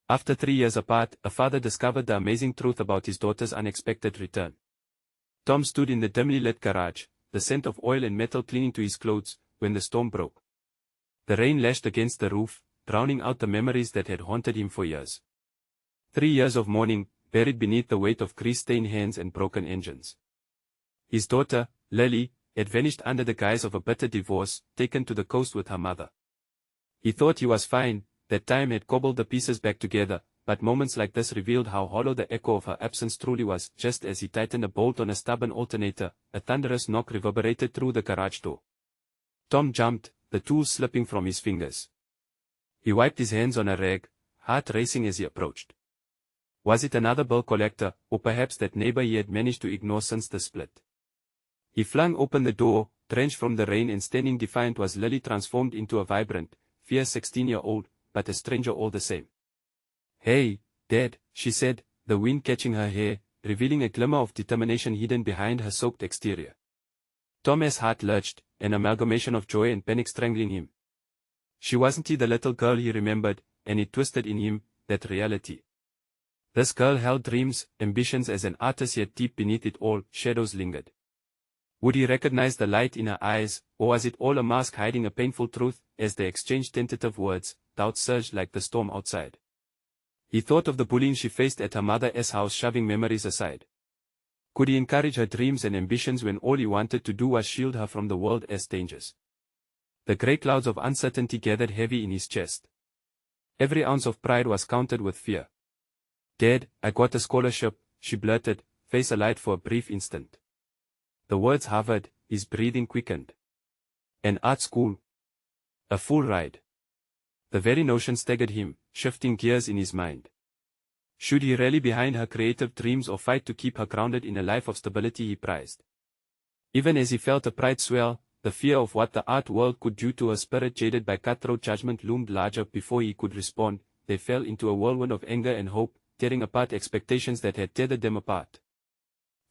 After 3 years apart, a father discovered the amazing truth about his daughter's unexpected return. Tom stood in the dimly lit garage, the scent of oil and metal clinging to his clothes, when the storm broke. The rain lashed against the roof, drowning out the memories that had haunted him for years. 3 years of mourning, buried beneath the weight of grease-stained hands and broken engines. His daughter, Lily, had vanished under the guise of a bitter divorce, taken to the coast with her mother. He thought he was fine, that time had cobbled the pieces back together, but moments like this revealed how hollow the echo of her absence truly was. Just as he tightened a bolt on a stubborn alternator, a thunderous knock reverberated through the garage door. Tom jumped, the tools slipping from his fingers. He wiped his hands on a rag, heart racing as he approached. Was it another bill collector, or perhaps that neighbor he had managed to ignore since the split? He flung open the door, drenched from the rain, and standing defiant was Lily, transformed into a vibrant, fierce 16-year-old, but a stranger all the same. "Hey, Dad," she said, the wind catching her hair, revealing a glimmer of determination hidden behind her soaked exterior. Tom's heart lurched, an amalgamation of joy and panic strangling him. She wasn't the little girl he remembered, and it twisted in him, that reality. This girl held dreams, ambitions as an artist, yet deep beneath it all, shadows lingered. Would he recognize the light in her eyes, or was it all a mask hiding a painful truth? As they exchanged tentative words, doubt surged like the storm outside. He thought of the bullying she faced at her mother's house, shoving memories aside. Could he encourage her dreams and ambitions when all he wanted to do was shield her from the world's dangers? The grey clouds of uncertainty gathered heavy in his chest. Every ounce of pride was countered with fear. "Dad, I got a scholarship," she blurted, face alight for a brief instant. The words hovered, his breathing quickened. An art school? A full ride? The very notion staggered him, shifting gears in his mind. Should he rally behind her creative dreams or fight to keep her grounded in a life of stability he prized? Even as he felt a pride swell, the fear of what the art world could do to a spirit jaded by cutthroat judgment loomed larger. Before he could respond, they fell into a whirlwind of anger and hope, tearing apart expectations that had tethered them apart.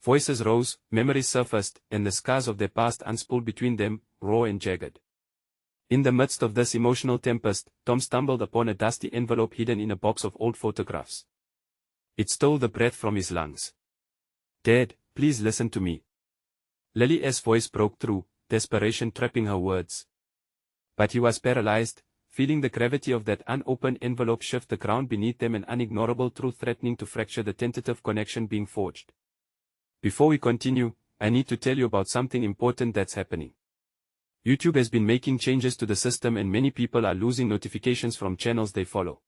Voices rose, memories surfaced, and the scars of their past unspooled between them, raw and jagged. In the midst of this emotional tempest, Tom stumbled upon a dusty envelope hidden in a box of old photographs. It stole the breath from his lungs. "Dad, please listen to me." Lily's voice broke through, desperation trapping her words. But he was paralyzed, feeling the gravity of that unopened envelope shift the ground beneath them, an unignorable truth threatening to fracture the tentative connection being forged. "Before we continue, I need to tell you about something important that's happening. YouTube has been making changes to the system and many people are losing notifications from channels they follow.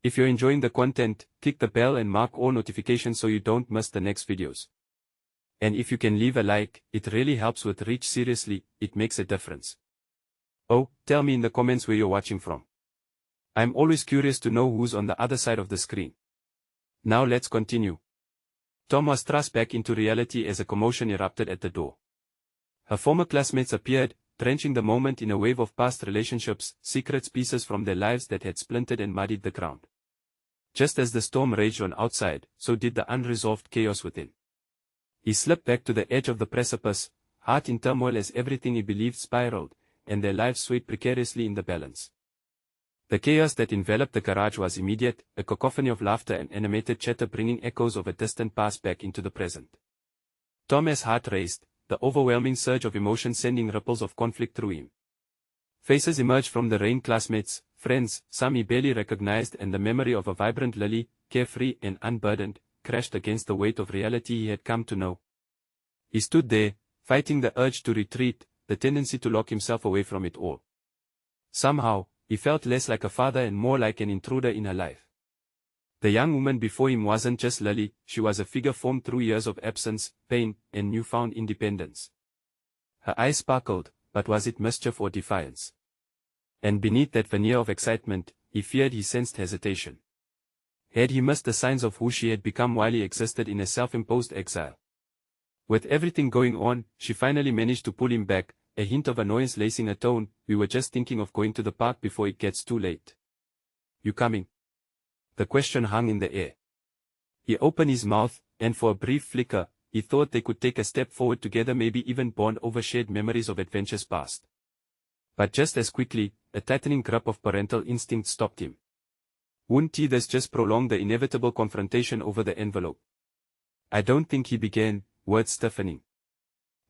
If you're enjoying the content, click the bell and mark all notifications so you don't miss the next videos. And if you can leave a like, it really helps with reach. Seriously, it makes a difference. Oh, tell me in the comments where you're watching from. I'm always curious to know who's on the other side of the screen. Now let's continue. Tom was thrust back into reality as a commotion erupted at the door. Her former classmates appeared, drenching the moment in a wave of past relationships, secrets, pieces from their lives that had splintered and muddied the ground. Just as the storm raged on outside, so did the unresolved chaos within. He slipped back to the edge of the precipice, heart in turmoil as everything he believed spiraled, and their lives swayed precariously in the balance. The chaos that enveloped the garage was immediate, a cacophony of laughter and animated chatter bringing echoes of a distant past back into the present. Tom's heart raced, the overwhelming surge of emotion sending ripples of conflict through him. Faces emerged from the rain, classmates, friends, some he barely recognized, and the memory of a vibrant Lily, carefree and unburdened, crashed against the weight of reality he had come to know. He stood there, fighting the urge to retreat, the tendency to lock himself away from it all. Somehow, he felt less like a father and more like an intruder in her life. The young woman before him wasn't just Lily, she was a figure formed through years of absence, pain, and newfound independence. Her eyes sparkled, but was it mischief or defiance? And beneath that veneer of excitement, he feared he sensed hesitation. Had he missed the signs of who she had become while he existed in a self-imposed exile? With everything going on, she finally managed to pull him back, a hint of annoyance lacing her tone. "We were just thinking of going to the park before it gets too late. You coming?" The question hung in the air. He opened his mouth, and for a brief flicker, he thought they could take a step forward together, maybe even bond over shared memories of adventures past. But just as quickly, a tightening grip of parental instinct stopped him. Wouldn't this just prolong the inevitable confrontation over the envelope? I don't think he began, words stiffening.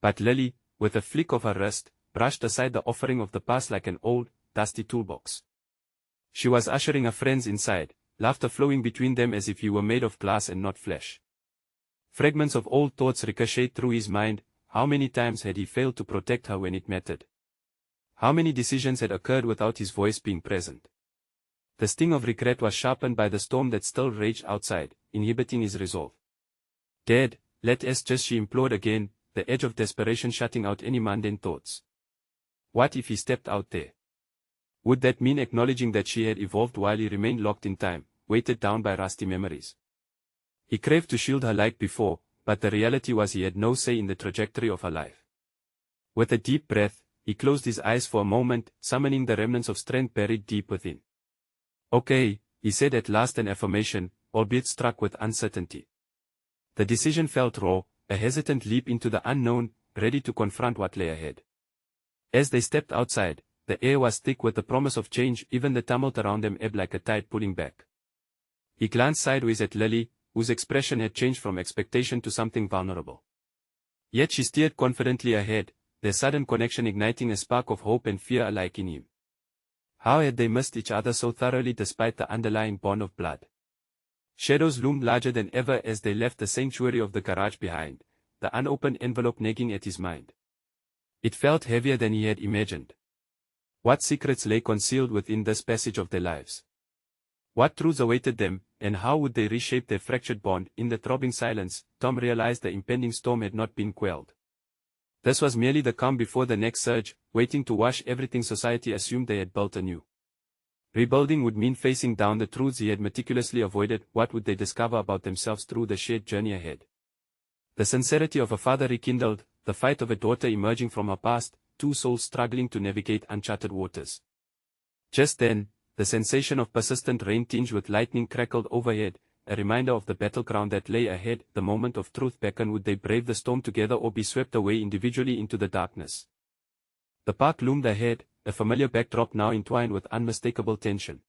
But Lily, with a flick of her wrist, brushed aside the offering of the past like an old, dusty toolbox. She was ushering her friends inside, laughter flowing between them as if he were made of glass and not flesh. Fragments of old thoughts ricocheted through his mind. How many times had he failed to protect her when it mattered? How many decisions had occurred without his voice being present? The sting of regret was sharpened by the storm that still raged outside, inhibiting his resolve. Dad, let us just, she implored again, the edge of desperation shutting out any mundane thoughts. What if he stepped out there? Would that mean acknowledging that she had evolved while he remained locked in time, weighted down by rusty memories? He craved to shield her like before, but the reality was he had no say in the trajectory of her life. With a deep breath, he closed his eyes for a moment, summoning the remnants of strength buried deep within. Okay, he said at last, an affirmation, albeit struck with uncertainty. The decision felt raw, a hesitant leap into the unknown, ready to confront what lay ahead. As they stepped outside, the air was thick with the promise of change, even the tumult around them ebbed like a tide pulling back. He glanced sideways at Lily, whose expression had changed from expectation to something vulnerable. Yet she steered confidently ahead, their sudden connection igniting a spark of hope and fear alike in him. How had they missed each other so thoroughly despite the underlying bond of blood? Shadows loomed larger than ever as they left the sanctuary of the garage behind, the unopened envelope nagging at his mind. It felt heavier than he had imagined. What secrets lay concealed within this passage of their lives? What truths awaited them, and how would they reshape their fractured bond? In the throbbing silence, Tom realized the impending storm had not been quelled. This was merely the calm before the next surge, waiting to wash everything society assumed they had built anew. Rebuilding would mean facing down the truths he had meticulously avoided. What would they discover about themselves through the shared journey ahead? The sincerity of a father rekindled, the fight of a daughter emerging from her past, two souls struggling to navigate uncharted waters. Just then, the sensation of persistent rain tinged with lightning crackled overhead, a reminder of the battleground that lay ahead. The moment of truth beckoned. Would they brave the storm together or be swept away individually into the darkness? The park loomed ahead, a familiar backdrop now entwined with unmistakable tension.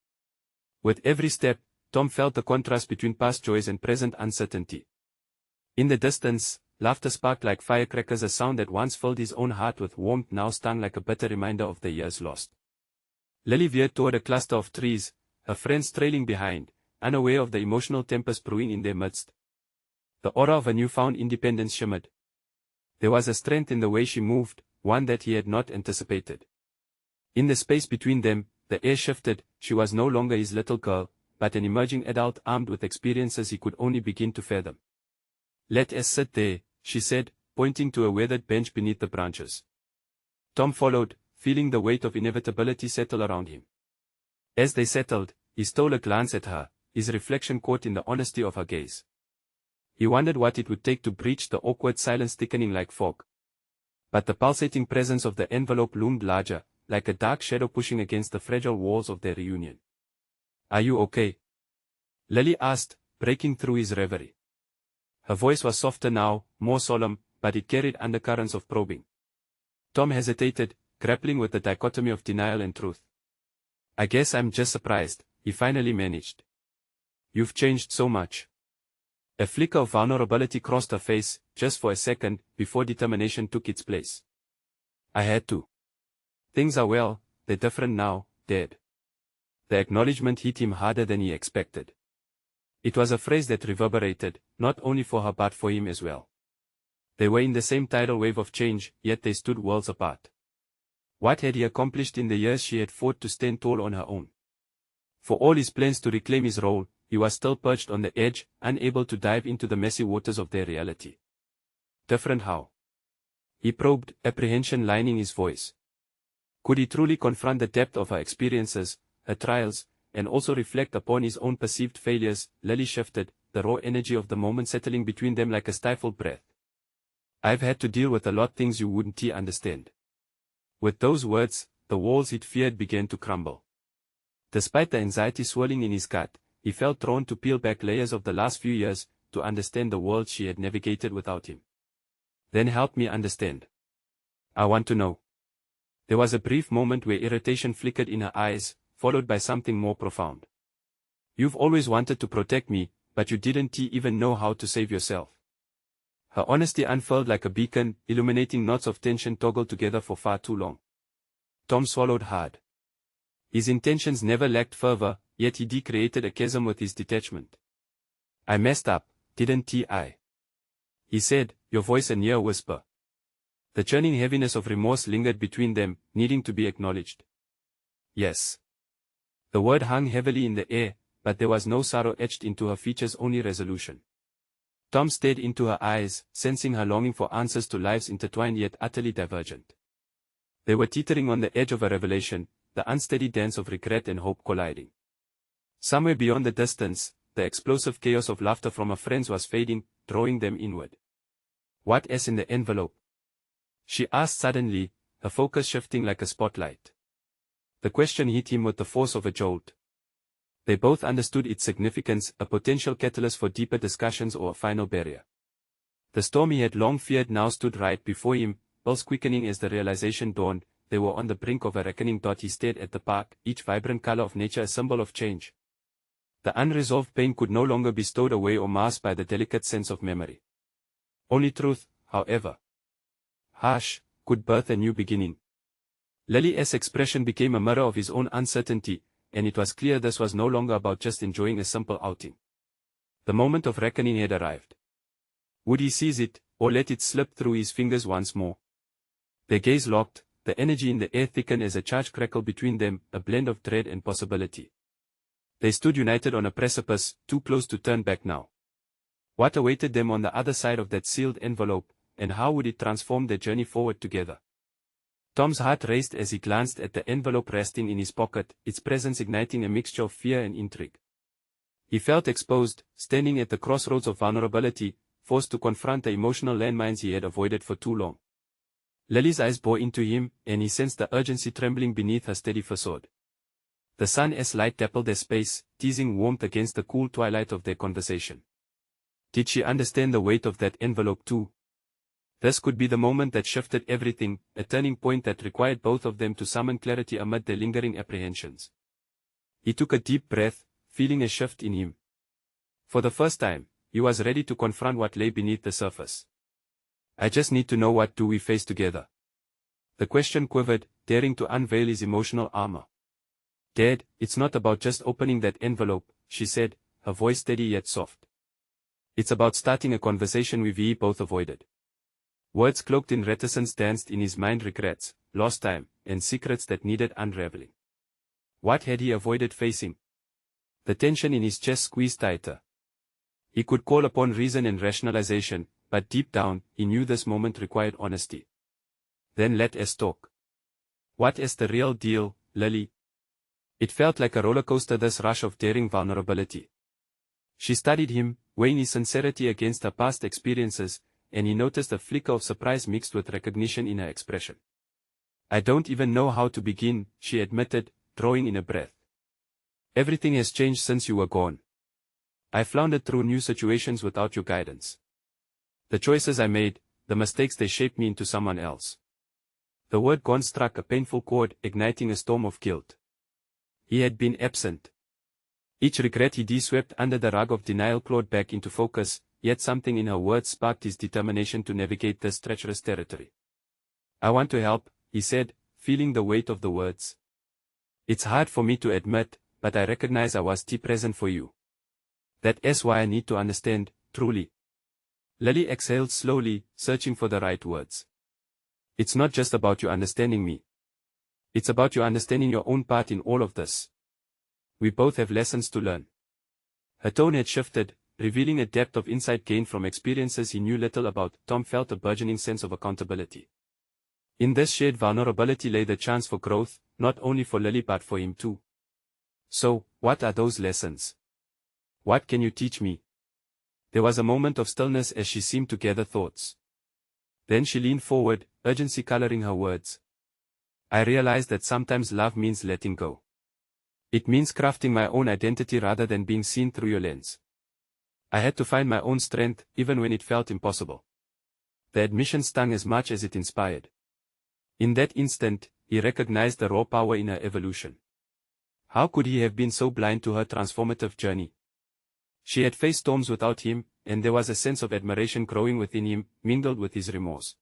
With every step, Tom felt the contrast between past joys and present uncertainty. In the distance, laughter sparked like firecrackers, a sound that once filled his own heart with warmth now stung like a bitter reminder of the years lost. Lily veered toward a cluster of trees, her friends trailing behind, unaware of the emotional tempest brewing in their midst. The aura of a newfound independence shimmered. There was a strength in the way she moved, one that he had not anticipated. In the space between them, the air shifted. She was no longer his little girl, but an emerging adult armed with experiences he could only begin to fathom. Let us sit there, she said, pointing to a weathered bench beneath the branches. Tom followed, feeling the weight of inevitability settle around him. As they settled, he stole a glance at her, his reflection caught in the honesty of her gaze. He wondered what it would take to breach the awkward silence thickening like fog. But the pulsating presence of the envelope loomed larger, like a dark shadow pushing against the fragile walls of their reunion. Are you okay? Lily asked, breaking through his reverie. Her voice was softer now, more solemn, but it carried undercurrents of probing. Tom hesitated, grappling with the dichotomy of denial and truth. I guess I'm just surprised, he finally managed. You've changed so much. A flicker of vulnerability crossed her face, just for a second, before determination took its place. I had to. Things are well, they're different now, Dad. The acknowledgement hit him harder than he expected. It was a phrase that reverberated, not only for her but for him as well. They were in the same tidal wave of change, yet they stood worlds apart. What had he accomplished in the years she had fought to stand tall on her own? For all his plans to reclaim his role, he was still perched on the edge, unable to dive into the messy waters of their reality. Different how? He probed, apprehension lining his voice. Could he truly confront the depth of her experiences, her trials, and also reflect upon his own perceived failures? Lily shifted, the raw energy of the moment settling between them like a stifled breath. I've had to deal with a lot things you wouldn't understand. With those words, the walls he'd feared began to crumble. Despite the anxiety swirling in his gut, he felt drawn to peel back layers of the last few years, to understand the world she had navigated without him. Then help me understand. I want to know. There was a brief moment where irritation flickered in her eyes, followed by something more profound. You've always wanted to protect me, but you didn't even know how to save yourself. Her honesty unfurled like a beacon, illuminating knots of tension toggled together for far too long. Tom swallowed hard. His intentions never lacked fervor, yet he created a chasm with his detachment. I messed up, didn't I? He said, your voice a near whisper. The churning heaviness of remorse lingered between them, needing to be acknowledged. Yes. The word hung heavily in the air, but there was no sorrow etched into her features, only resolution. Tom stared into her eyes, sensing her longing for answers to lives intertwined yet utterly divergent. They were teetering on the edge of a revelation, the unsteady dance of regret and hope colliding. Somewhere beyond the distance, the explosive chaos of laughter from her friends was fading, drawing them inward. What's in the envelope? She asked suddenly, her focus shifting like a spotlight. The question hit him with the force of a jolt. They both understood its significance, a potential catalyst for deeper discussions or a final barrier. The storm he had long feared now stood right before him, pulse quickening as the realization dawned. They were on the brink of a reckoning. He stared at the park, each vibrant color of nature a symbol of change. The unresolved pain could no longer be stowed away or masked by the delicate sense of memory. Only truth, however, harsh, could birth a new beginning. Lily's expression became a mirror of his own uncertainty, and it was clear this was no longer about just enjoying a simple outing. The moment of reckoning had arrived. Would he seize it, or let it slip through his fingers once more? Their gaze locked, the energy in the air thickened as a charge crackled between them, a blend of dread and possibility. They stood united on a precipice, too close to turn back now. What awaited them on the other side of that sealed envelope, and how would it transform their journey forward together? Tom's heart raced as he glanced at the envelope resting in his pocket, its presence igniting a mixture of fear and intrigue. He felt exposed, standing at the crossroads of vulnerability, forced to confront the emotional landmines he had avoided for too long. Lily's eyes bore into him, and he sensed the urgency trembling beneath her steady facade. The sun's light dappled their space, teasing warmth against the cool twilight of their conversation. Did she understand the weight of that envelope too? This could be the moment that shifted everything, a turning point that required both of them to summon clarity amid their lingering apprehensions. He took a deep breath, feeling a shift in him. For the first time, he was ready to confront what lay beneath the surface. I just need to know, what do we face together? The question quivered, daring to unveil his emotional armor. Dad, it's not about just opening that envelope, she said, her voice steady yet soft. It's about starting a conversation we both avoided. Words cloaked in reticence danced in his mind, regrets, lost time, and secrets that needed unraveling. What had he avoided facing? The tension in his chest squeezed tighter. He could call upon reason and rationalization, but deep down, he knew this moment required honesty. Then let us talk. What is the real deal, Lily? It felt like a roller coaster, this rush of daring vulnerability. She studied him, weighing his sincerity against her past experiences, and he noticed a flicker of surprise mixed with recognition in her expression. I don't even know how to begin, she admitted, drawing in a breath. Everything has changed since you were gone. I floundered through new situations without your guidance. The choices I made, the mistakes, they shaped me into someone else. The word gone struck a painful chord, igniting a storm of guilt. He had been absent. Each regret he swept under the rug of denial clawed back into focus, yet something in her words sparked his determination to navigate this treacherous territory. I want to help, he said, feeling the weight of the words. It's hard for me to admit, but I recognize I was too present for you. That's why I need to understand, truly. Lily exhaled slowly, searching for the right words. It's not just about you understanding me. It's about you understanding your own part in all of this. We both have lessons to learn. Her tone had shifted, revealing a depth of insight gained from experiences he knew little about. Tom felt a burgeoning sense of accountability. In this shared vulnerability lay the chance for growth, not only for Lily but for him too. So, what are those lessons? What can you teach me? There was a moment of stillness as she seemed to gather thoughts. Then she leaned forward, urgency coloring her words. I realized that sometimes love means letting go. It means crafting my own identity rather than being seen through your lens. I had to find my own strength, even when it felt impossible. The admission stung as much as it inspired. In that instant, he recognized the raw power in her evolution. How could he have been so blind to her transformative journey? She had faced storms without him, and there was a sense of admiration growing within him, mingled with his remorse.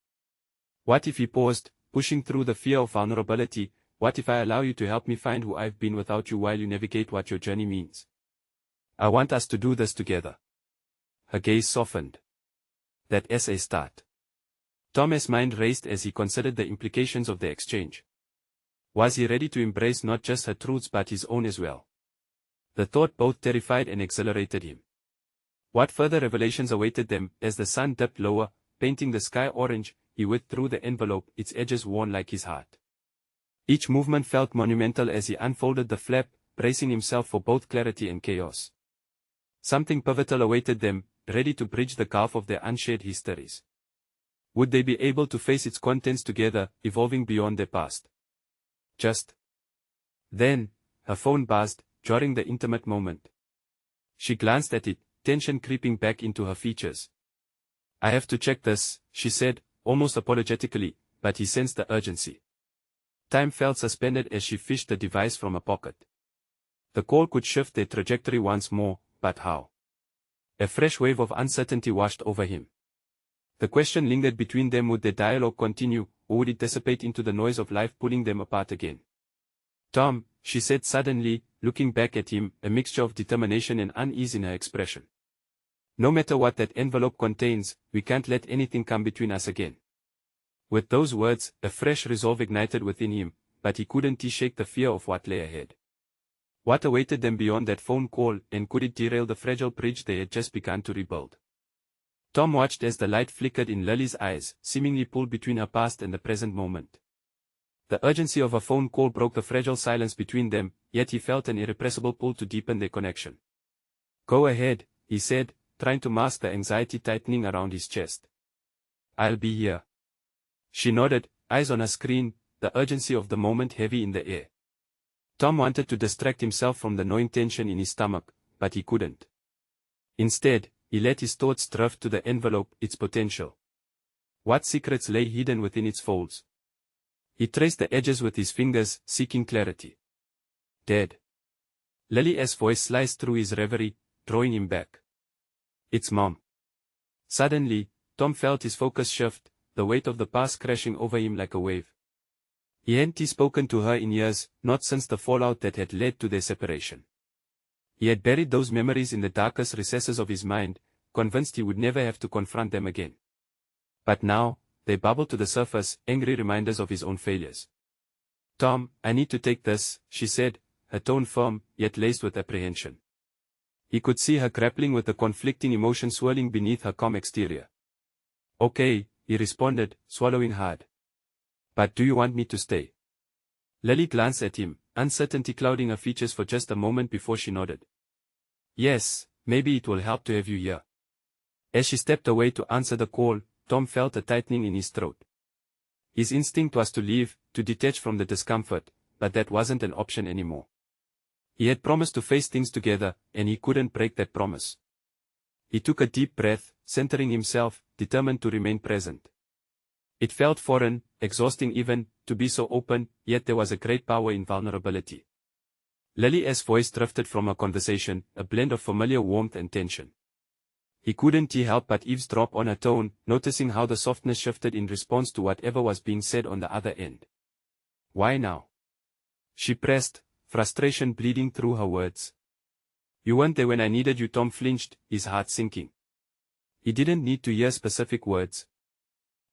What if he paused, pushing through the fear of vulnerability? What if I allow you to help me find who I've been without you while you navigate what your journey means? I want us to do this together. Her gaze softened. That's a start. Tom's mind raced as he considered the implications of the exchange. Was he ready to embrace not just her truths but his own as well? The thought both terrified and exhilarated him. What further revelations awaited them? As the sun dipped lower, painting the sky orange, he withdrew the envelope, its edges worn like his heart. Each movement felt monumental as he unfolded the flap, bracing himself for both clarity and chaos. Something pivotal awaited them, ready to bridge the gulf of their unshared histories. Would they be able to face its contents together, evolving beyond their past? Just then, her phone buzzed, jarring the intimate moment. She glanced at it, tension creeping back into her features. I have to check this, she said, almost apologetically, but he sensed the urgency. Time felt suspended as she fished the device from her pocket. The call could shift their trajectory once more, but how? A fresh wave of uncertainty washed over him. The question lingered between them: would their dialogue continue, or would it dissipate into the noise of life pulling them apart again? Tom, she said suddenly, looking back at him, a mixture of determination and unease in her expression. No matter what that envelope contains, we can't let anything come between us again. With those words, a fresh resolve ignited within him, but he couldn't shake the fear of what lay ahead. What awaited them beyond that phone call, and could it derail the fragile bridge they had just begun to rebuild? Tom watched as the light flickered in Lily's eyes, seemingly pulled between her past and the present moment. The urgency of a phone call broke the fragile silence between them, yet he felt an irrepressible pull to deepen their connection. Go ahead, he said, trying to mask the anxiety tightening around his chest. I'll be here. She nodded, eyes on her screen, the urgency of the moment heavy in the air. Tom wanted to distract himself from the gnawing tension in his stomach, but he couldn't. Instead, he let his thoughts drift to the envelope, its potential. What secrets lay hidden within its folds? He traced the edges with his fingers, seeking clarity. Dad. Lily's voice sliced through his reverie, drawing him back. It's Mom. Suddenly, Tom felt his focus shift, the weight of the past crashing over him like a wave. He hadn't spoken to her in years, not since the fallout that had led to their separation. He had buried those memories in the darkest recesses of his mind, convinced he would never have to confront them again. But now, they bubbled to the surface, angry reminders of his own failures. Tom, I need to take this, she said, her tone firm, yet laced with apprehension. He could see her grappling with the conflicting emotions swirling beneath her calm exterior. Okay, he responded, swallowing hard. But do you want me to stay? Lily glanced at him, uncertainty clouding her features for just a moment before she nodded. Yes, maybe it will help to have you here. As she stepped away to answer the call, Tom felt a tightening in his throat. His instinct was to leave, to detach from the discomfort, but that wasn't an option anymore. He had promised to face things together, and he couldn't break that promise. He took a deep breath, centering himself, determined to remain present. It felt foreign, exhausting even, to be so open, yet there was a great power in vulnerability. Lily's voice drifted from her conversation, a blend of familiar warmth and tension. He couldn't help but eavesdrop on her tone, noticing how the softness shifted in response to whatever was being said on the other end. Why now? She pressed, frustration bleeding through her words. You weren't there when I needed you. Tom flinched, his heart sinking. He didn't need to hear specific words.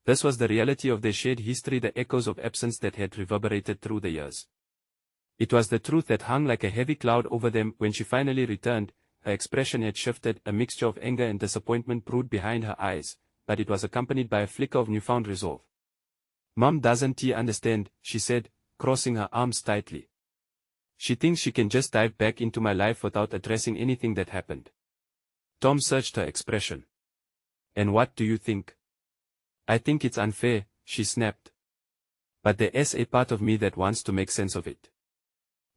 This was the reality of their shared history, the echoes of absence that had reverberated through the years. It was the truth that hung like a heavy cloud over them. When she finally returned, her expression had shifted, a mixture of anger and disappointment brewed behind her eyes, but it was accompanied by a flicker of newfound resolve. Mom doesn't understand, she said, crossing her arms tightly. She thinks she can just dive back into my life without addressing anything that happened. Tom searched her expression. And what do you think? I think it's unfair, she snapped. But there's a part of me that wants to make sense of it.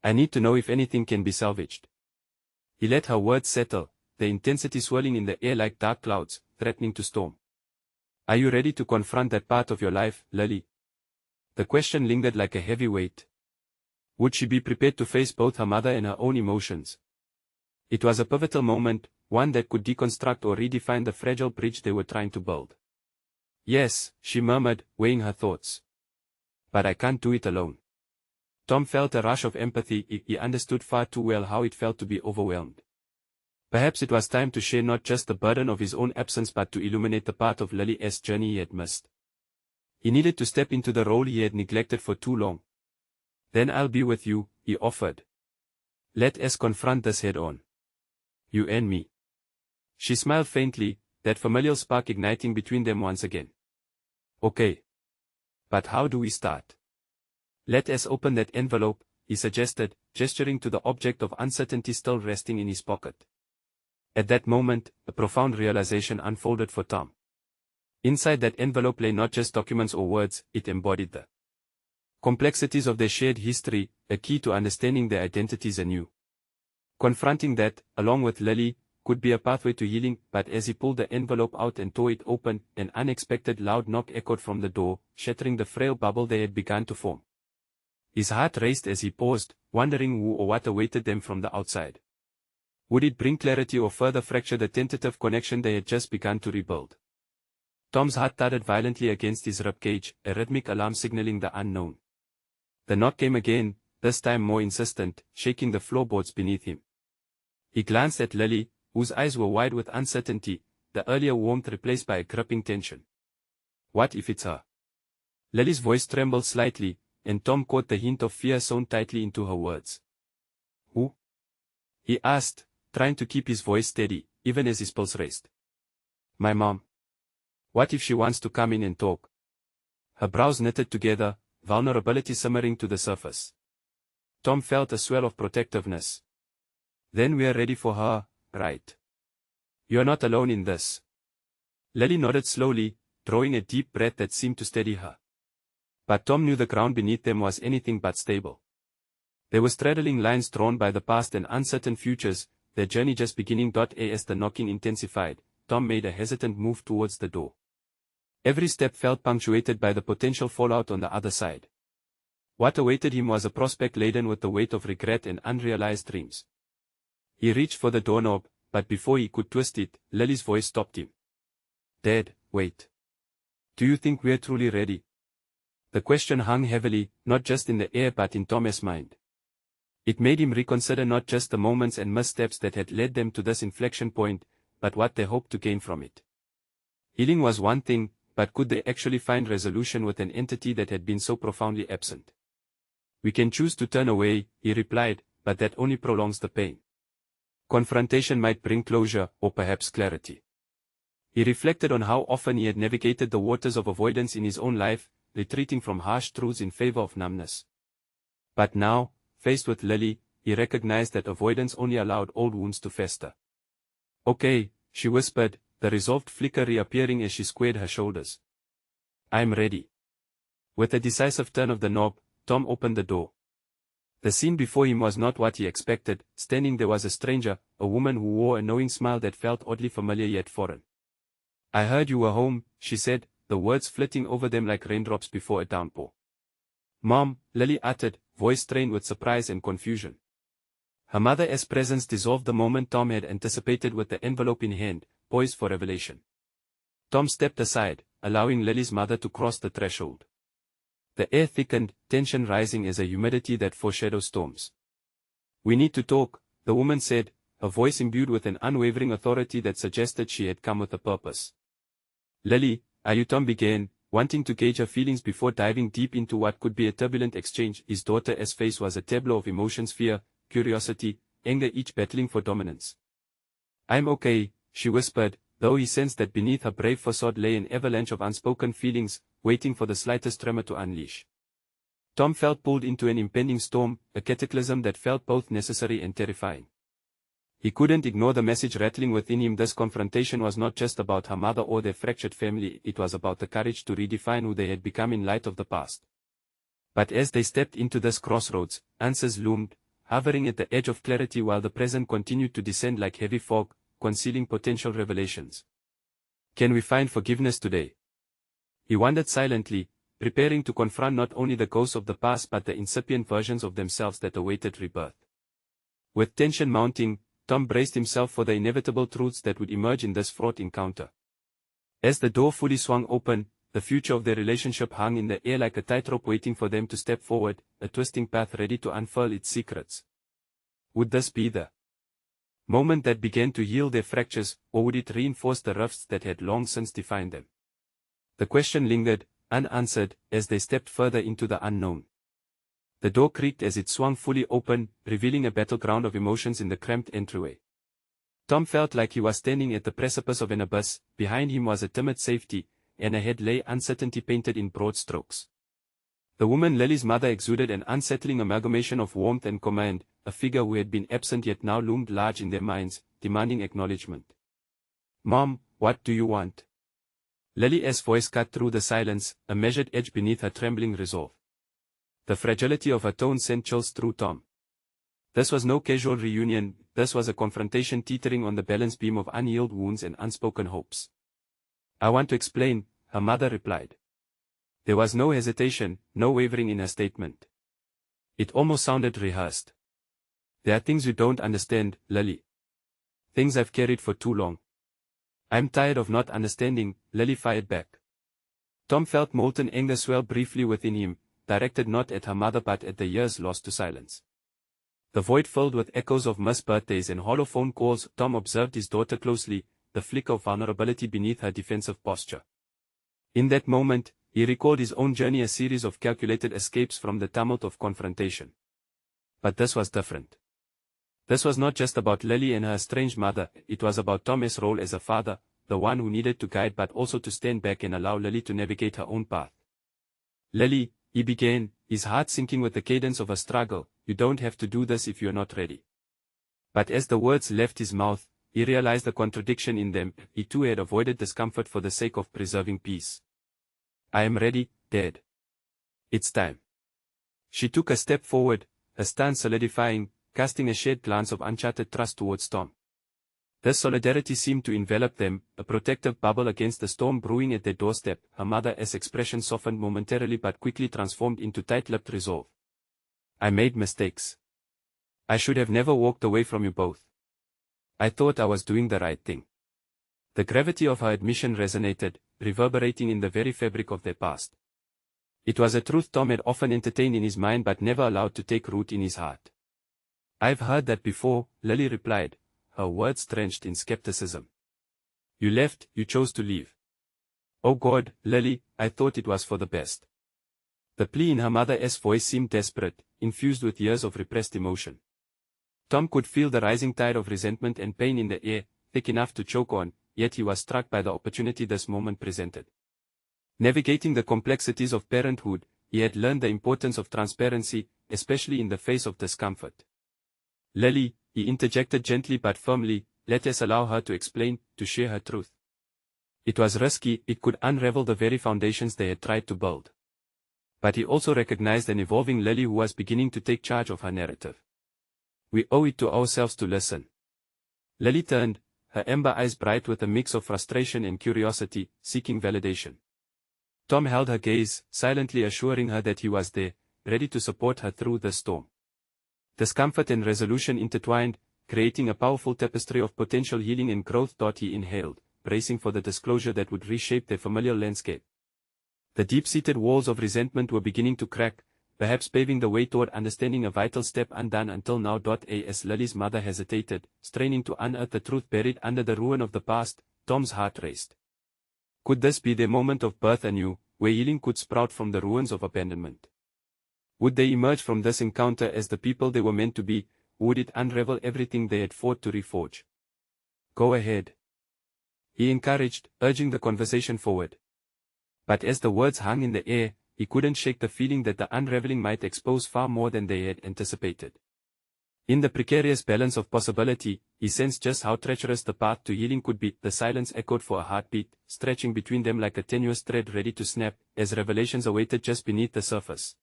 I need to know if anything can be salvaged. He let her words settle, the intensity swirling in the air like dark clouds, threatening to storm. Are you ready to confront that part of your life, Lily? The question lingered like a heavy weight. Would she be prepared to face both her mother and her own emotions? It was a pivotal moment, one that could deconstruct or redefine the fragile bridge they were trying to build. Yes, she murmured, weighing her thoughts. But I can't do it alone. Tom felt a rush of empathy. He understood far too well how it felt to be overwhelmed. Perhaps it was time to share not just the burden of his own absence but to illuminate the part of Lily's journey he had missed. He needed to step into the role he had neglected for too long. Then I'll be with you, he offered. Let us confront this head on. You and me. She smiled faintly, that familial spark igniting between them once again. Okay. But how do we start? Let us open that envelope, he suggested, gesturing to the object of uncertainty still resting in his pocket. At that moment, a profound realization unfolded for Tom. Inside that envelope lay not just documents or words, it embodied the complexities of their shared history, a key to understanding their identities anew. Confronting that, along with Lily, could be a pathway to healing, but as he pulled the envelope out and tore it open, an unexpected loud knock echoed from the door, shattering the frail bubble they had begun to form. His heart raced as he paused, wondering who or what awaited them from the outside. Would it bring clarity or further fracture the tentative connection they had just begun to rebuild? Tom's heart thudded violently against his ribcage, a rhythmic alarm signaling the unknown. The knock came again, this time more insistent, shaking the floorboards beneath him. He glanced at Lily, whose eyes were wide with uncertainty, the earlier warmth replaced by a gripping tension. What if it's her? Lily's voice trembled slightly, and Tom caught the hint of fear sewn tightly into her words. Who? He asked, trying to keep his voice steady, even as his pulse raced. My mom. What if she wants to come in and talk? Her brows knitted together, vulnerability simmering to the surface. Tom felt a swell of protectiveness. Then we're ready for her, right? You're not alone in this. Lily nodded slowly, drawing a deep breath that seemed to steady her. But Tom knew the ground beneath them was anything but stable. There were straddling lines drawn by the past and uncertain futures, their journey just beginning. As the knocking intensified, Tom made a hesitant move towards the door. Every step felt punctuated by the potential fallout on the other side. What awaited him was a prospect laden with the weight of regret and unrealized dreams. He reached for the doorknob, but before he could twist it, Lily's voice stopped him. Dad, wait. Do you think we're truly ready? The question hung heavily, not just in the air but in Tom's mind. It made him reconsider not just the moments and missteps that had led them to this inflection point, but what they hoped to gain from it. Healing was one thing, but could they actually find resolution with an entity that had been so profoundly absent? We can choose to turn away, he replied, but that only prolongs the pain. Confrontation might bring closure, or perhaps clarity. He reflected on how often he had navigated the waters of avoidance in his own life, retreating from harsh truths in favor of numbness. But now, faced with Lily, he recognized that avoidance only allowed old wounds to fester. Okay, she whispered, the resolved flicker reappearing as she squared her shoulders. I'm ready. With a decisive turn of the knob, Tom opened the door. The scene before him was not what he expected. Standing there was a stranger, a woman who wore a knowing smile that felt oddly familiar yet foreign. I heard you were home, she said, the words flitting over them like raindrops before a downpour. Mom, Lily uttered, voice strained with surprise and confusion. Her mother's presence dissolved the moment Tom had anticipated with the envelope in hand, poised for revelation. Tom stepped aside, allowing Lily's mother to cross the threshold. The air thickened, tension rising as a humidity that foreshadows storms. We need to talk, the woman said, her voice imbued with an unwavering authority that suggested she had come with a purpose. Lily, are you? Tom began, wanting to gauge her feelings before diving deep into what could be a turbulent exchange. His daughter's face was a tableau of emotions: fear, curiosity, anger, each battling for dominance. I'm okay, she whispered, though he sensed that beneath her brave facade lay an avalanche of unspoken feelings, waiting for the slightest tremor to unleash. Tom felt pulled into an impending storm, a cataclysm that felt both necessary and terrifying. He couldn't ignore the message rattling within him. This confrontation was not just about her mother or their fractured family, it was about the courage to redefine who they had become in light of the past. But as they stepped into this crossroads, answers loomed, hovering at the edge of clarity while the present continued to descend like heavy fog, concealing potential revelations. Can we find forgiveness today? He wondered silently, preparing to confront not only the ghosts of the past but the incipient versions of themselves that awaited rebirth. With tension mounting, Tom braced himself for the inevitable truths that would emerge in this fraught encounter. As the door fully swung open, the future of their relationship hung in the air like a tightrope waiting for them to step forward, a twisting path ready to unfurl its secrets. Would this be the moment that began to heal their fractures, or would it reinforce the rifts that had long since defined them? The question lingered, unanswered, as they stepped further into the unknown. The door creaked as it swung fully open, revealing a battleground of emotions in the cramped entryway. Tom felt like he was standing at the precipice of an abyss. Behind him was a timid safety, and ahead lay uncertainty painted in broad strokes. The woman Lily's mother exuded an unsettling amalgamation of warmth and command, a figure who had been absent yet now loomed large in their minds, demanding acknowledgement. "Mom, what do you want?" Lily's voice cut through the silence, a measured edge beneath her trembling resolve. The fragility of her tone sent chills through Tom. This was no casual reunion, this was a confrontation teetering on the balance beam of unhealed wounds and unspoken hopes. "I want to explain," her mother replied. There was no hesitation, no wavering in her statement. It almost sounded rehearsed. "There are things you don't understand, Lily. Things I've carried for too long." "I'm tired of not understanding," Lily fired back. Tom felt molten anger swell briefly within him, directed not at her mother but at the years lost to silence. The void filled with echoes of missed birthdays and hollow phone calls. Tom observed his daughter closely, the flicker of vulnerability beneath her defensive posture. In that moment, he recalled his own journey, a series of calculated escapes from the tumult of confrontation. But this was different. This was not just about Lily and her estranged mother, it was about Tom's role as a father, the one who needed to guide but also to stand back and allow Lily to navigate her own path. "Lily," he began, his heart sinking with the cadence of a struggle, "you don't have to do this if you're not ready." But as the words left his mouth, he realized the contradiction in them. He too had avoided discomfort for the sake of preserving peace. "I am ready, Dad. It's time." She took a step forward, her stance solidifying, casting a shared glance of uncharted trust towards Tom. This solidarity seemed to envelop them, a protective bubble against the storm brewing at their doorstep. Her mother's expression softened momentarily but quickly transformed into tight-lipped resolve. "I made mistakes. I should have never walked away from you both. I thought I was doing the right thing." The gravity of her admission resonated, reverberating in the very fabric of their past. It was a truth Tom had often entertained in his mind but never allowed to take root in his heart. "I've heard that before," Lily replied, her words drenched in skepticism. "You left, you chose to leave." "Oh God, Lily, I thought it was for the best." The plea in her mother's voice seemed desperate, infused with years of repressed emotion. Tom could feel the rising tide of resentment and pain in the air, thick enough to choke on, yet he was struck by the opportunity this moment presented. Navigating the complexities of parenthood, he had learned the importance of transparency, especially in the face of discomfort. "Lily," he interjected gently but firmly, "let us allow her to explain, to share her truth." It was risky, it could unravel the very foundations they had tried to build. But he also recognized an evolving Lily who was beginning to take charge of her narrative. "We owe it to ourselves to listen." Lily turned, her amber eyes bright with a mix of frustration and curiosity, seeking validation. Tom held her gaze, silently assuring her that he was there, ready to support her through the storm. Discomfort and resolution intertwined, creating a powerful tapestry of potential healing and growth. He inhaled, bracing for the disclosure that would reshape their familiar landscape. The deep-seated walls of resentment were beginning to crack, perhaps paving the way toward understanding, a vital step undone until now. As Lily's mother hesitated, straining to unearth the truth buried under the ruin of the past, Tom's heart raced. Could this be their moment of birth anew, where healing could sprout from the ruins of abandonment? Would they emerge from this encounter as the people they were meant to be, or would it unravel everything they had fought to reforge? "Go ahead," he encouraged, urging the conversation forward. But as the words hung in the air, he couldn't shake the feeling that the unraveling might expose far more than they had anticipated. In the precarious balance of possibility, he sensed just how treacherous the path to healing could be. The silence echoed for a heartbeat, stretching between them like a tenuous thread ready to snap, as revelations awaited just beneath the surface.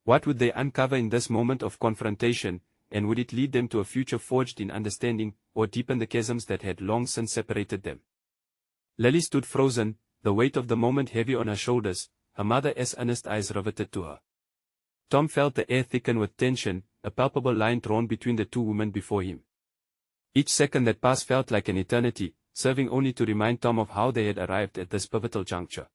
What would they uncover in this moment of confrontation, and would it lead them to a future forged in understanding, or deepen the chasms that had long since separated them? Lily stood frozen, the weight of the moment heavy on her shoulders, her mother's earnest eyes riveted to her. Tom felt the air thicken with tension, a palpable line drawn between the two women before him. Each second that passed felt like an eternity, serving only to remind Tom of how they had arrived at this pivotal juncture.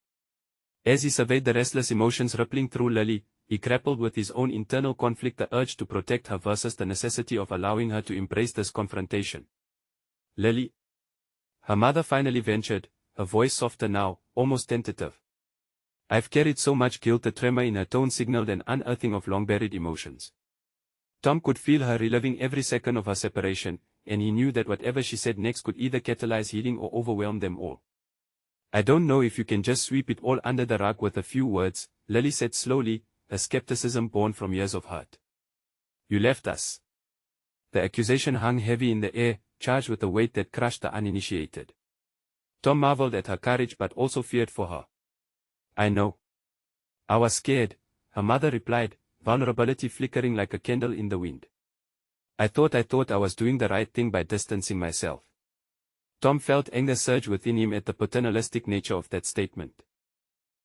As he surveyed the restless emotions rippling through Lily, he grappled with his own internal conflict, the urge to protect her versus the necessity of allowing her to embrace this confrontation. Lily? Her mother finally ventured, her voice softer now, almost tentative. I've carried so much guilt. The tremor in her tone signaled an unearthing of long-buried emotions. Tom could feel her reliving every second of her separation, and he knew that whatever she said next could either catalyze healing or overwhelm them all. I don't know if you can just sweep it all under the rug with a few words, Lily said slowly, her skepticism born from years of hurt. You left us. The accusation hung heavy in the air, charged with a weight that crushed the uninitiated. Tom marveled at her courage but also feared for her. I know. I was scared, her mother replied, vulnerability flickering like a candle in the wind. I thought I was doing the right thing by distancing myself. Tom felt anger surge within him at the paternalistic nature of that statement.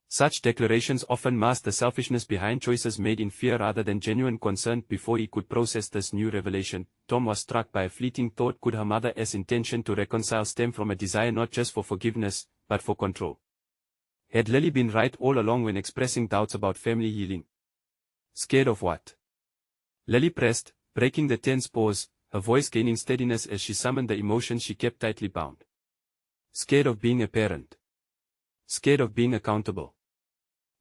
Such declarations often masked the selfishness behind choices made in fear rather than genuine concern. Before he could process this new revelation, Tom was struck by a fleeting thought. Could her mother's intention to reconcile stem from a desire not just for forgiveness, but for control? Had Lily been right all along when expressing doubts about family healing? Scared of what? Lily pressed, breaking the tense pause, her voice gaining steadiness as she summoned the emotions she kept tightly bound. Scared of being a parent. Scared of being accountable.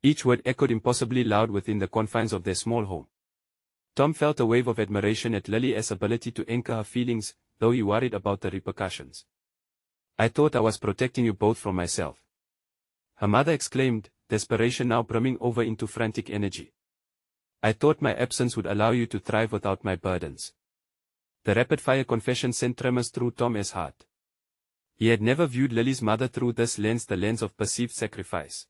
Each word echoed impossibly loud within the confines of their small home. Tom felt a wave of admiration at Lily's ability to anchor her feelings, though he worried about the repercussions. I thought I was protecting you both from myself. Her mother exclaimed, desperation now brimming over into frantic energy. I thought my absence would allow you to thrive without my burdens. The rapid-fire confession sent tremors through Tom's heart. He had never viewed Lily's mother through this lens, the lens of perceived sacrifice.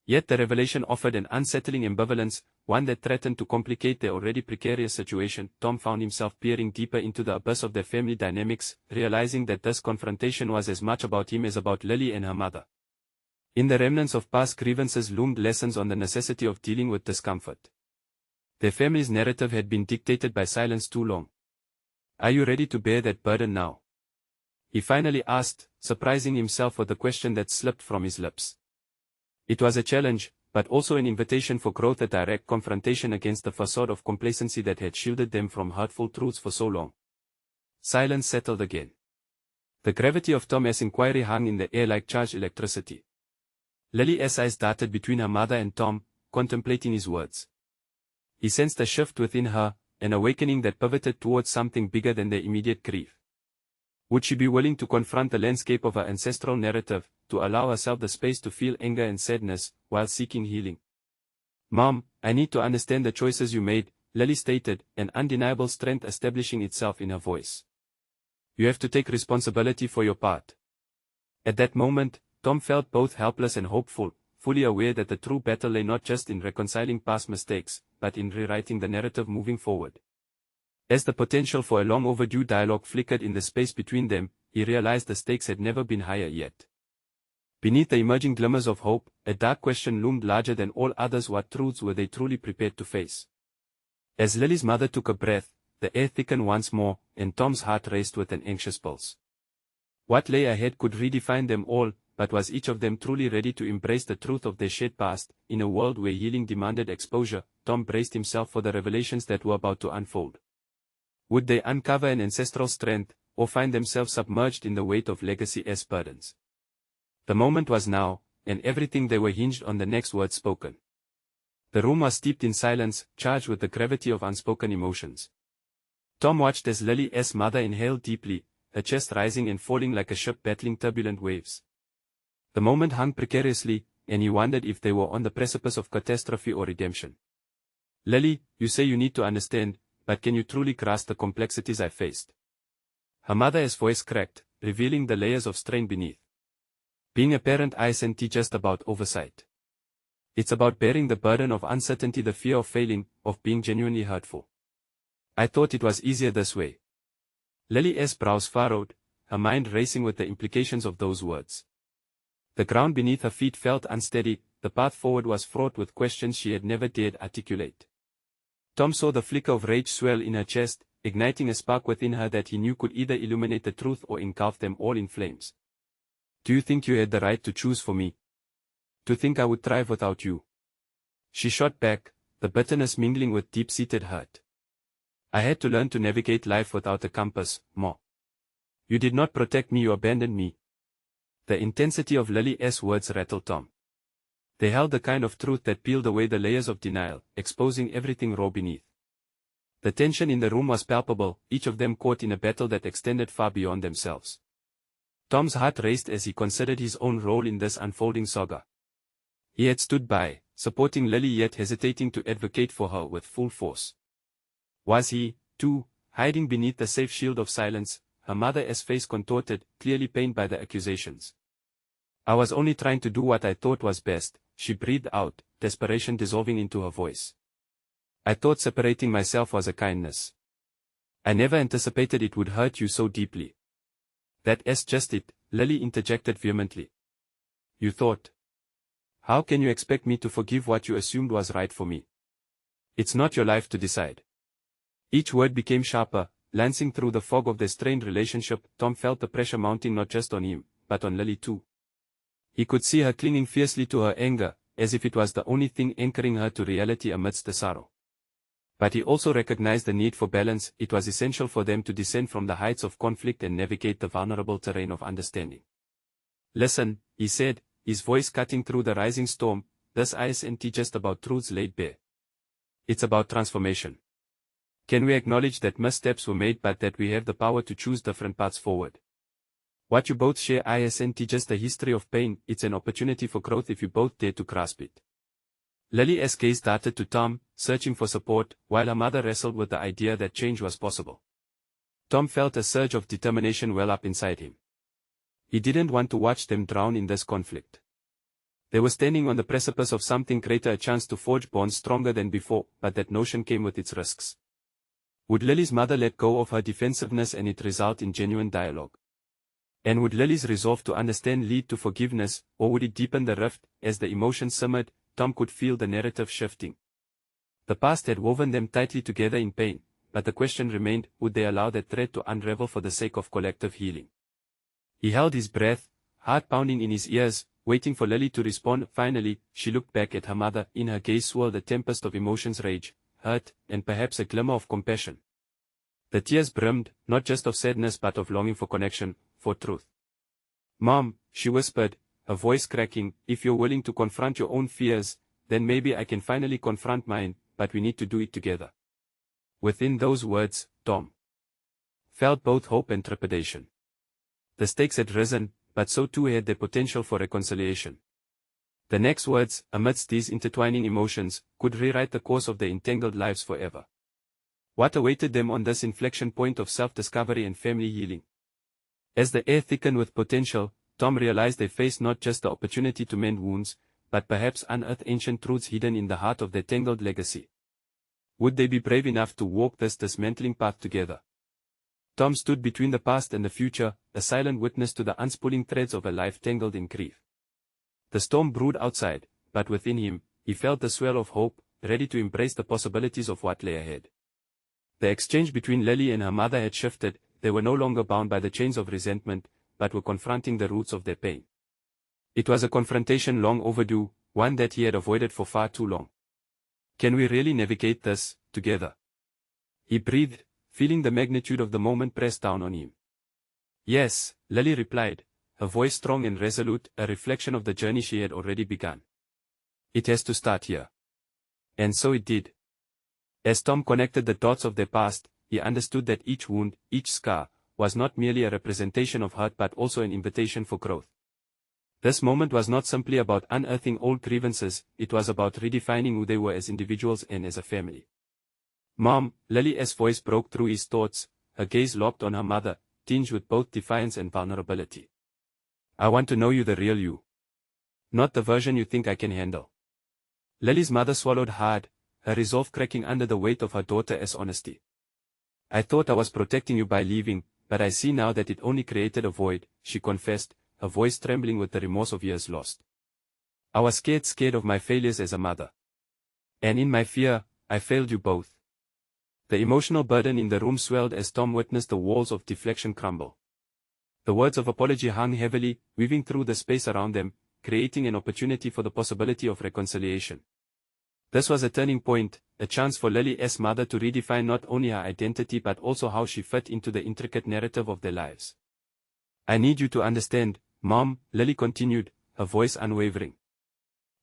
Yet the revelation offered an unsettling ambivalence, one that threatened to complicate their already precarious situation. Tom found himself peering deeper into the abyss of their family dynamics, realizing that this confrontation was as much about him as about Lily and her mother. In the remnants of past grievances loomed lessons on the necessity of dealing with discomfort. Their family's narrative had been dictated by silence too long. Are you ready to bear that burden now? He finally asked, surprising himself with the question that slipped from his lips. It was a challenge, but also an invitation for growth, a direct confrontation against the facade of complacency that had shielded them from hurtful truths for so long. Silence settled again. The gravity of Tom's inquiry hung in the air like charged electricity. Lily's eyes darted between her mother and Tom, contemplating his words. He sensed a shift within her, an awakening that pivoted towards something bigger than their immediate grief. Would she be willing to confront the landscape of her ancestral narrative, to allow herself the space to feel anger and sadness, while seeking healing? Mom, I need to understand the choices you made, Lily stated, an undeniable strength establishing itself in her voice. You have to take responsibility for your part. At that moment, Tom felt both helpless and hopeful, fully aware that the true battle lay not just in reconciling past mistakes, but in rewriting the narrative moving forward. As the potential for a long overdue dialogue flickered in the space between them, he realized the stakes had never been higher yet. Beneath the emerging glimmers of hope, a dark question loomed larger than all others. What truths were they truly prepared to face? As Lily's mother took a breath, the air thickened once more, and Tom's heart raced with an anxious pulse. What lay ahead could redefine them all, but was each of them truly ready to embrace the truth of their shared past? In a world where healing demanded exposure, Tom braced himself for the revelations that were about to unfold. Would they uncover an ancestral strength, or find themselves submerged in the weight of legacy-esque burdens? The moment was now, and everything they were hinged on the next word spoken. The room was steeped in silence, charged with the gravity of unspoken emotions. Tom watched as Lily's mother inhaled deeply, her chest rising and falling like a ship battling turbulent waves. The moment hung precariously, and he wondered if they were on the precipice of catastrophe or redemption. Lily, you say you need to understand, but can you truly grasp the complexities I faced? Her mother's voice cracked, revealing the layers of strain beneath. Being a parent isn't just about oversight. It's about bearing the burden of uncertainty, the fear of failing, of being genuinely hurtful. I thought it was easier this way. Lily's brows furrowed, her mind racing with the implications of those words. The ground beneath her feet felt unsteady, the path forward was fraught with questions she had never dared articulate. Tom saw the flicker of rage swell in her chest, igniting a spark within her that he knew could either illuminate the truth or engulf them all in flames. Do you think you had the right to choose for me? To think I would thrive without you? She shot back, the bitterness mingling with deep-seated hurt. I had to learn to navigate life without a compass, Ma. You did not protect me, you abandoned me. The intensity of Lily's words rattled Tom. They held the kind of truth that peeled away the layers of denial, exposing everything raw beneath. The tension in the room was palpable, each of them caught in a battle that extended far beyond themselves. Tom's heart raced as he considered his own role in this unfolding saga. He had stood by, supporting Lily yet hesitating to advocate for her with full force. Was he, too, hiding beneath the safe shield of silence, her mother's face contorted, clearly pained by the accusations? I was only trying to do what I thought was best, she breathed out, desperation dissolving into her voice. I thought separating myself was a kindness. I never anticipated it would hurt you so deeply. That's just it, Lily interjected vehemently. You thought? How can you expect me to forgive what you assumed was right for me? It's not your life to decide. Each word became sharper, lancing through the fog of their strained relationship. Tom felt the pressure mounting not just on him, but on Lily too. He could see her clinging fiercely to her anger, as if it was the only thing anchoring her to reality amidst the sorrow. But he also recognized the need for balance. It was essential for them to descend from the heights of conflict and navigate the vulnerable terrain of understanding. Listen, he said, his voice cutting through the rising storm, this isn't just about truths laid bare. It's about transformation. Can we acknowledge that missteps were made but that we have the power to choose different paths forward? What you both share isn't just a history of pain, it's an opportunity for growth if you both dare to grasp it. Lily's gaze darted to Tom, searching for support, while her mother wrestled with the idea that change was possible. Tom felt a surge of determination well up inside him. He didn't want to watch them drown in this conflict. They were standing on the precipice of something greater, a chance to forge bonds stronger than before, but that notion came with its risks. Would Lily's mother let go of her defensiveness and it result in genuine dialogue? And would Lily's resolve to understand lead to forgiveness, or would it deepen the rift? As the emotions simmered, Tom could feel the narrative shifting. The past had woven them tightly together in pain, but the question remained, would they allow that thread to unravel for the sake of collective healing? He held his breath, heart pounding in his ears, waiting for Lily to respond. Finally, she looked back at her mother. In her gaze swirled a tempest of emotions, rage, hurt, and perhaps a glimmer of compassion. The tears brimmed, not just of sadness but of longing for connection, for truth. Mom, she whispered, her voice cracking, if you're willing to confront your own fears, then maybe I can finally confront mine, but we need to do it together. Within those words, Tom felt both hope and trepidation. The stakes had risen, but so too had the potential for reconciliation. The next words, amidst these intertwining emotions, could rewrite the course of their entangled lives forever. What awaited them on this inflection point of self-discovery and family healing? As the air thickened with potential, Tom realized they faced not just the opportunity to mend wounds, but perhaps unearth ancient truths hidden in the heart of their tangled legacy. Would they be brave enough to walk this dismantling path together? Tom stood between the past and the future, a silent witness to the unspooling threads of a life tangled in grief. The storm brewed outside, but within him, he felt the swell of hope, ready to embrace the possibilities of what lay ahead. The exchange between Lily and her mother had shifted. They were no longer bound by the chains of resentment, but were confronting the roots of their pain. It was a confrontation long overdue, one that he had avoided for far too long. Can we really navigate this, together? He breathed, feeling the magnitude of the moment press down on him. Yes, Lily replied, her voice strong and resolute, a reflection of the journey she had already begun. It has to start here. And so it did. As Tom connected the dots of their past, he understood that each wound, each scar, was not merely a representation of hurt but also an invitation for growth. This moment was not simply about unearthing old grievances, it was about redefining who they were as individuals and as a family. Mom, Lily's voice broke through his thoughts, her gaze locked on her mother, tinged with both defiance and vulnerability. I want to know you, the real you. Not the version you think I can handle. Lily's mother swallowed hard, her resolve cracking under the weight of her daughter's honesty. I thought I was protecting you by leaving, but I see now that it only created a void, she confessed, her voice trembling with the remorse of years lost. I was scared of my failures as a mother. And in my fear, I failed you both. The emotional burden in the room swelled as Tom witnessed the walls of deflection crumble. The words of apology hung heavily, weaving through the space around them, creating an opportunity for the possibility of reconciliation. This was a turning point, a chance for Lily's mother to redefine not only her identity but also how she fit into the intricate narrative of their lives. I need you to understand, Mom, Lily continued, her voice unwavering.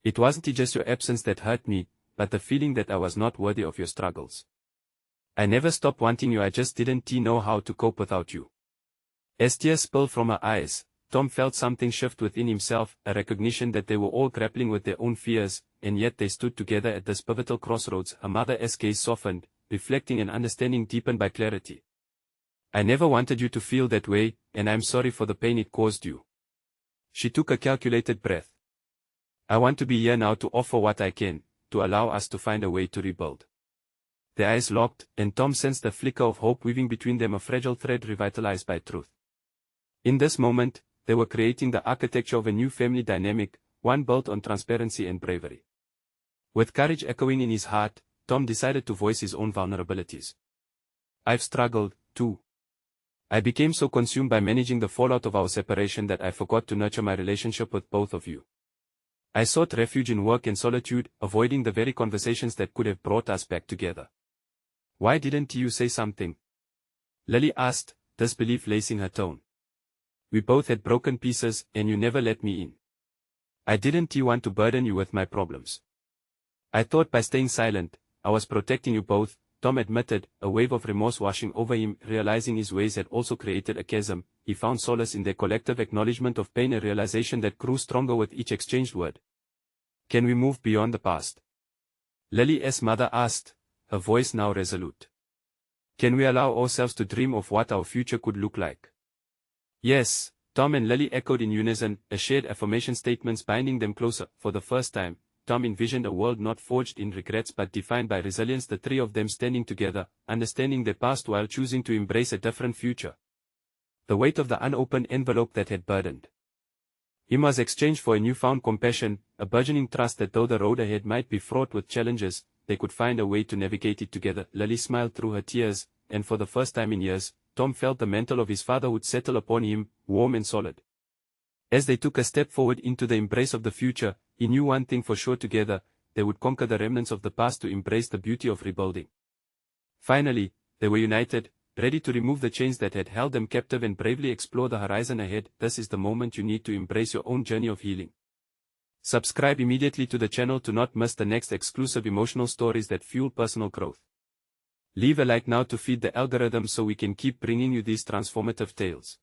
It wasn't just your absence that hurt me, but the feeling that I was not worthy of your struggles. I never stopped wanting you, I just didn't know how to cope without you. As tears spilled from her eyes, Tom felt something shift within himself, a recognition that they were all grappling with their own fears, and yet they stood together at this pivotal crossroads. Her mother's gaze softened, reflecting and understanding deepened by clarity. I never wanted you to feel that way, and I'm sorry for the pain it caused you. She took a calculated breath. I want to be here now to offer what I can, to allow us to find a way to rebuild. Their eyes locked, and Tom sensed a flicker of hope weaving between them, a fragile thread revitalized by truth. In this moment, they were creating the architecture of a new family dynamic, one built on transparency and bravery. With courage echoing in his heart, Tom decided to voice his own vulnerabilities. I've struggled, too. I became so consumed by managing the fallout of our separation that I forgot to nurture my relationship with both of you. I sought refuge in work and solitude, avoiding the very conversations that could have brought us back together. Why didn't you say something? Lily asked, disbelief lacing her tone. We both had broken pieces, and you never let me in. I didn't want to burden you with my problems. I thought by staying silent, I was protecting you both, Tom admitted, a wave of remorse washing over him. Realizing his ways had also created a chasm, he found solace in their collective acknowledgement of pain, a realization that grew stronger with each exchanged word. Can we move beyond the past? Lily's mother asked, her voice now resolute. Can we allow ourselves to dream of what our future could look like? Yes, Tom and Lily echoed in unison, a shared affirmation statements binding them closer. For the first time, Tom envisioned a world not forged in regrets but defined by resilience, the three of them standing together, understanding their past while choosing to embrace a different future. The weight of the unopened envelope that had burdened him was exchanged for a newfound compassion, a burgeoning trust that though the road ahead might be fraught with challenges, they could find a way to navigate it together. Lily smiled through her tears, and for the first time in years, Tom felt the mantle of his fatherhood settle upon him, warm and solid. As they took a step forward into the embrace of the future, he knew one thing for sure: together, they would conquer the remnants of the past to embrace the beauty of rebuilding. Finally, they were united, ready to remove the chains that had held them captive and bravely explore the horizon ahead. This is the moment you need to embrace your own journey of healing. Subscribe immediately to the channel to not miss the next exclusive emotional stories that fuel personal growth. Leave a like now to feed the algorithm so we can keep bringing you these transformative tales.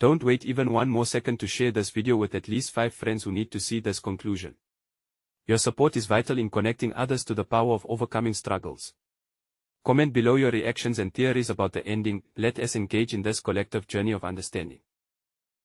Don't wait even one more second to share this video with at least 5 friends who need to see this conclusion. Your support is vital in connecting others to the power of overcoming struggles. Comment below your reactions and theories about the ending. Let us engage in this collective journey of understanding.